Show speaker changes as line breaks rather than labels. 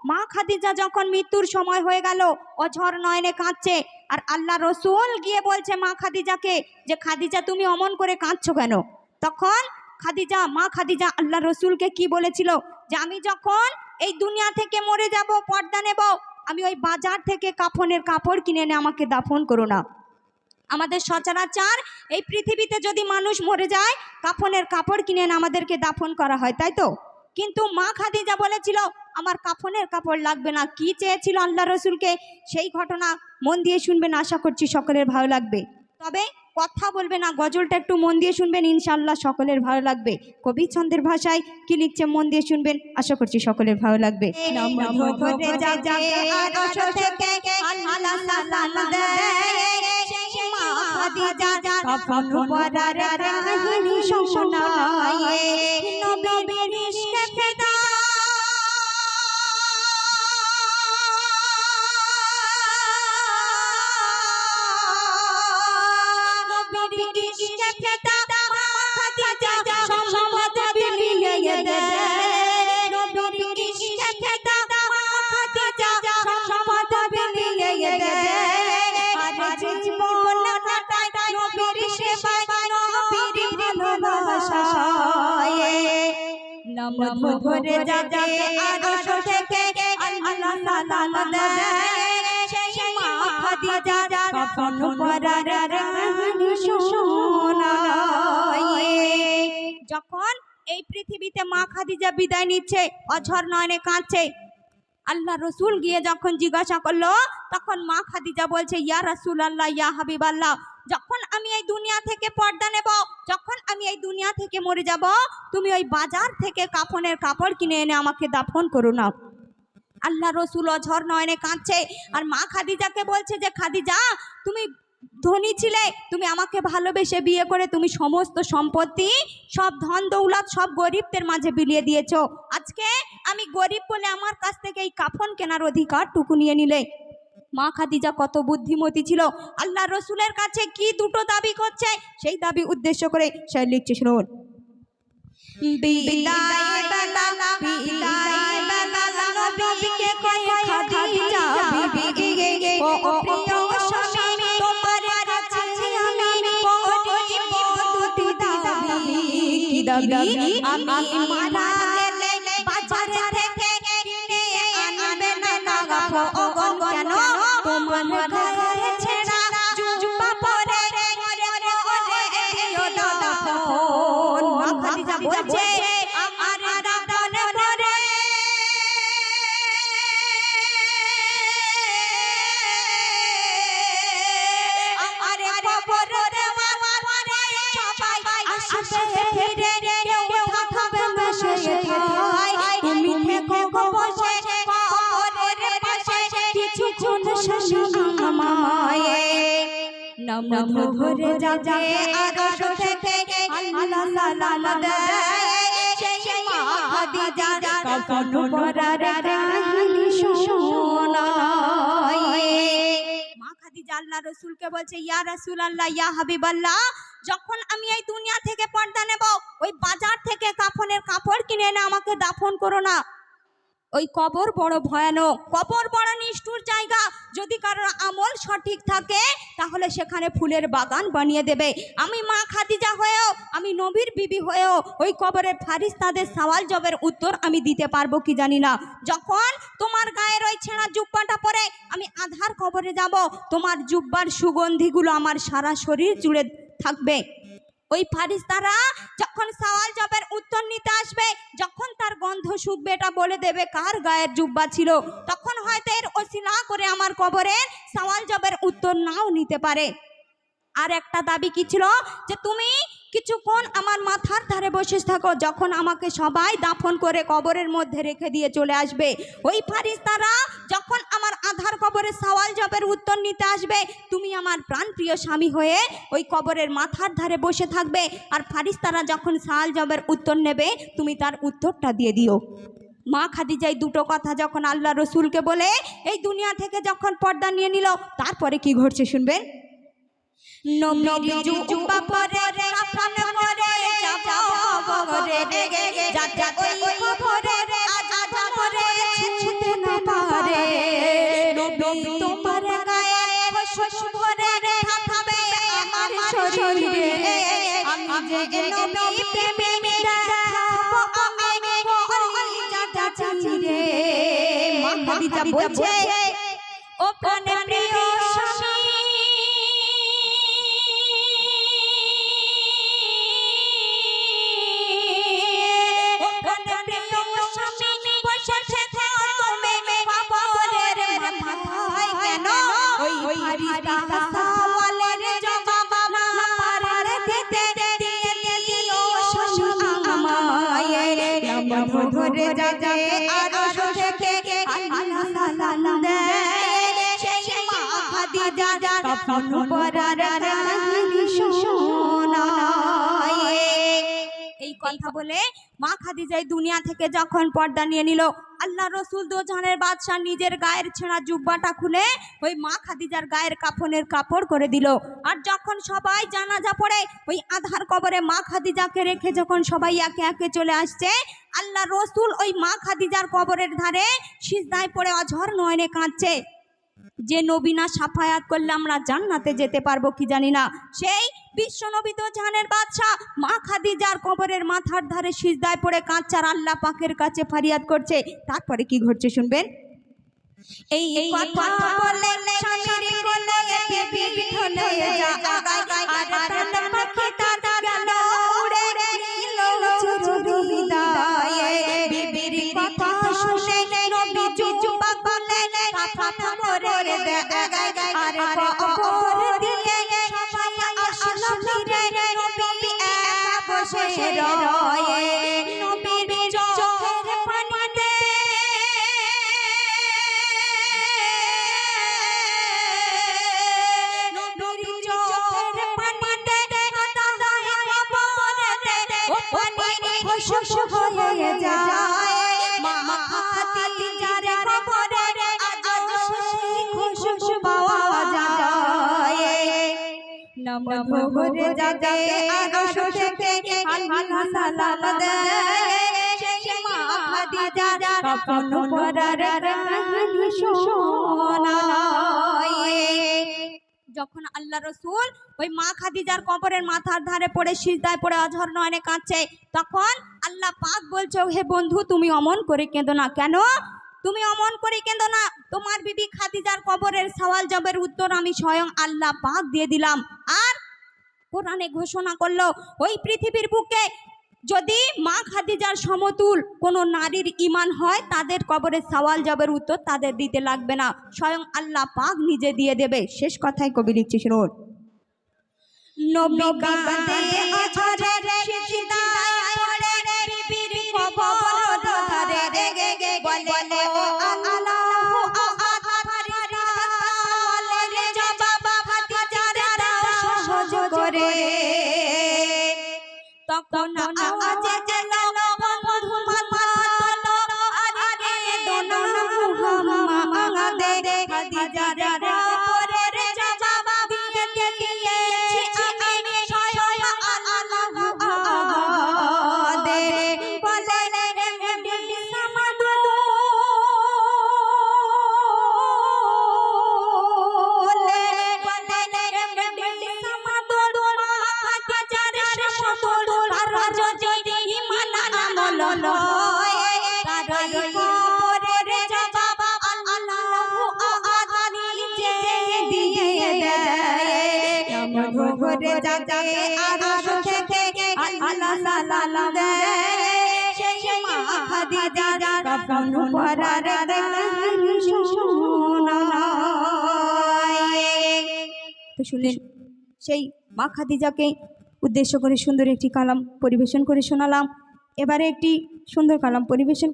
মা খাদিজা যখন মৃত্যুর সময় হয়ে গেল, অঝর নয়নে কাঁদছে, আর আল্লাহ রসুল গিয়ে বলছে মা খাদিজাকে যে খাদিজা তুমি অমন করে কাঁদছো কেন? তখন মা খাদিজা আল্লাহ রসুলকে কি বলেছিল যে আমি যখন এই দুনিয়া থেকে মরে যাব, পর্দা নেব, আমি ওই বাজার থেকে কাফনের কাপড় কিনে এনে আমাকে দাফন করো না। আমাদের সচরাচর এই পৃথিবীতে যদি মানুষ মরে যায় কাফনের কাপড় কিনে এনে আমাদেরকে দাফন করা হয়, তাই তো? কিন্তু মা খাদিজা বলেছিল আমার কাফনের কাপড় লাগবে না। কি চেয়েছিল আল্লাহ রসুলকে, সেই ঘটনা মন দিয়ে শুনবেন, আশা করছি সকলের ভালো লাগবে। তবে কথা বলবে না, গজলটা একটু মন দিয়ে শুনবেন, ইনশাআল্লাহ সকলের ভালো লাগবে। কবি ছন্দের ভাষায় কি লিখছে মন দিয়ে শুনবেন, আশা করছি সকলের ভালো লাগবে। ভরে যাবে আরশ থেকে আল্লাহ সালাম দেয়, সেই মা খাদিজা কাফন পরার রানী শোনায়। যখন এই পৃথিবীতে মা খাদিজা বিদায় নিচ্ছে, অঝর নয়নে কাঁদছে, আল্লাহ রসুল গিয়ে যখন জিজ্ঞাসা করলো, তখন মা খাদিজা বলছে ইয়া রাসূলুল্লাহ, ইয়া হাবিবাল্লাহ, যখন আমি এই দুনিয়া থেকে পর্দা নেব, যখন আমি এই দুনিয়া থেকে মরে যাব, তুমি ওই বাজার থেকে কাফনের কাপড় কিনে এনে আমাকে দাফন করো না। আল্লাহ রসুল অঝর নয়নে কাঁদছে, আর মা খাদিজাকে বলছে যে খাদিজা তুমি ধনী ছিলে, তুমি আমাকে ভালোবেসে বিয়ে করে তুমি সমস্ত সম্পত্তি, সব ধন দৌলত সব গরিবদের মাঝে বিলিয়ে দিয়েছো। আজকে আমি গরিব বলে আমার কাছ থেকে এই কাফন কেনার অধিকারটুকু নিয়ে নিলে। মা খাদিজা কত বুদ্ধিমতী ছিল, আল্লাহ রসুলের কাছে কি দুটো দাবি করছে, সেই দাবি উদ্দেশ্য করে সে লিখছে, শুনুন। বিদায় বেলা বিদায় বেলা নবীকে কয় খাদিজা বিবি ও প্রিয় স্বামী, তোমার কাছে আমি করিব দুটি দাবি। কি দাবি? আমি মারা গেলে বাজার থেকে কিনে আনবে না কাফন, কেন? তোমার গায়ে ছেঁড়া জুব্বা পরে দিও দাফন। মা খাদিজা বলছে আমার দাফন করে আমারে কবর দেওয়ার পরে সবাই আসবে ফিরে, কেউ থাকবে না শেষায়, তুমি থেকো বসে কবরের পাশে কিছুক্ষণ আমায়। নাম ভরে যাবে আরশ থেকে আল্লাহ সালাম দেয়, সেই মা খাদিজা কাফন পরার রানী শোনায়। মা খাদিজা আল্লাহ রসুলকে বলছে ইয়া রাসূলুল্লাহ, ইয়া হাবিবাল্লাহ, যখন আমি এই দুনিয়া থেকে পর্দা নেব, ওই বাজার থেকে কাফনের কাপড় কিনে এনে আমাকে দাফন করো না। ওই কবর বড় ভয়ানক, কবর বড় নিষ্ঠুর জায়গা। যদি কারোর আমল সঠিক থাকে তাহলে সেখানে ফুলের বাগান বানিয়ে দেবে। আমি মা খাদিজা হয়েও, আমি নবীর বিবি হয়েও ওই কবরের ফারিস্তাদের সওয়াল জবের উত্তর আমি দিতে পারবো কি জানি না। যখন তোমার গায়ের ওই ছেঁড়া জুব্বাটা পরে আমি আধার কবরে যাব, তোমার জুব্বার সুগন্ধিগুলো আমার সারা শরীর জুড়ে থাকবে। ওই ফারিস্তারা যখন সওয়াল জবের উত্তর নিতে আসবে, যখন তার গন্ধ শুকবে, এটা বলে দেবে কার গায়ের জুব্বা ছিল। তখন হয়তো এর ওসিলা করে আমার কবরের সওয়াল জবের উত্তর নাও নিতে পারে। আর একটা দাবি কি ছিল, যে তুমি কিছুক্ষণ আমার মাথার ধারে বসে থাকো, যখন আমাকে সবাই দাফন করে কবরের মধ্যে রেখে দিয়ে চলে আসবে, ওই ফারিস্তারা যখন আমার আধার কবরের সওয়াল জবের উত্তর নিতে আসবে, তুমি আমার প্রাণপ্রিয় স্বামী হয়ে ওই কবরের মাথার ধারে বসে থাকবে, আর ফারিস্তারা যখন সওয়াল জবের উত্তর নেবে তুমি তার উত্তরটা দিয়ে দিও। মা খাদিজা এই দুটো কথা যখন আল্লাহ রসুলকে বলে এই দুনিয়া থেকে যখন পর্দা নিয়ে নিল, তারপরে কি ঘটছে শুনবেন। নবীর জুব্বা পরে কাফন পরে যাব কবরে, যাতে ওই কবরে আজ মরে ছুঁতে না খাদিজা বলছে ও প্রাণের প্রিয় স্বামী ও প্রাণের প্রিয় স্বামী বসেছে তুমি কবরের মাথায় কেন ওই ফারিস্তা সওয়ালের জবাব আমার দিতে দিও স্বামী আমায় নাম ধরে যাবে আরশ থেকে আল্লাহ সালাম দেয় সেই মা খাদিজা কাফন পরার কাহিনী শোনায়। এই কথা বলে মা খাদিজা দুনিয়া থেকে যখন পর্দা নিয়ে নিল, আল্লাহ রসুল দোজাহানের বাদশাহ নিজের গায়ের ছেঁড়া জুব্বাটা খুলে ওই মা খাদিজার গায়ের কাফনের কাপড় করে দিল। আর যখন সবাই জানাজা পড়ে ওই আধার কবরে মা খাদিজাকে রেখে যখন সবাই একে একে চলে আসছে, আল্লাহ রসুল ওই মা খাদিজার কবরের ধারে সিজদায় পড়ে অঝর নয়নে কাঁদছে। যে নবী না সাফায়াত করলে আমরা জান্নাতে যেতে পারবো কি জানি না, সেই বিশ্ব নবী দোজাহানের বাদশাহ মা খাদিজার কবরের মাথার ধারে সিজদায় পড়ে কাঁদছে আর আল্লাহ পাকের কাছে ফরিয়াদ করছে। তারপরে কি ঘটছে শুনবেন। এই কথা বলে স্বামীর কোলে বিবি ঢলে যায় আর প্রাণ পাখি তার গেল উড়ে নীল চুরি হৃদয়ে। বিবির কথা শুনে নবী জুব্বা খুলে কাফন করে দেয় আর কবর দিয়ে সবাই আসলো ফিরে নবী একা বসে রয়ে। নবীর চোখের পানিতে হয়ে যায় মা খাদিজার কবরে আজ খুশবু পাওয়া যায়। নাম ধরে যাবে আরশ থেকে আল্লাহ সালাম দেয় সেই মা খাদিজার কাফন পরার কাহিনী শোনায়। যখন আল্লাহ রসুল ওই মা খাদিজার কবরের মাথার ধারে পড়ে সিজদায় পড়ে অঝর নয়নে কাঁদছে, তখন আল্লাহ পাক বলছে হে বন্ধু তুমি অমন করে কেঁদো না। কেন তুমি অমন করে কেঁদো না? তোমার বিবি খাদিজার কবরের সওয়াল জবের উত্তর আমি স্বয়ং আল্লাহ পাক দিয়ে দিলাম। আর কোরআনে ঘোষণা করলো ওই পৃথিবীর বুকে যদি মা খাদিজার সমতুল কোনো নারীর ঈমান হয় তাদের কবরের সওয়াল জবের উত্তর তাদের দিতে লাগবে না, স্বয়ং আল্লাহ পাক নিজে দিয়ে দেবে। শেষ কথাই কবি লিখছে শুনুন। নবী কাঁদে আছাড়ে সিজদায় পড়ে বিবির কবর ধারে বলে ও আল্লাহু আহাদ ফারিস্তা সওয়ালের জবাব খাদিজার দাও সহজ করে। তখন আওয়াজে এলো বন্ধু মাথা তোলো আরে দোনো মুহাম্মাদে খাদিজার কবরের জবাব দিয়ে দিয়েছি আমি স্বয়ং আল্লাহু আহাদ। বলে বিবি সামাদুল বিবি সামাদুল খাদিজার সমতুল যদি ঈমান আমল লয় তার কবরের জবাব আল্লাহু আহাদ নিজে দিয়ে দেয়। নাম ধরে যাবে আরশ থেকে আল্লাহ সালাম দেয় সেই মা খাদিজার কাফন পরার কাহিনী শোনায়। তো শুনলেন সেই মা খাদিজাকে উদ্দেশ্য করে সুন্দর একটি কালাম পরিবেশন করে শোনালাম। এবারে একটি সুন্দর কালাম পরিবেশন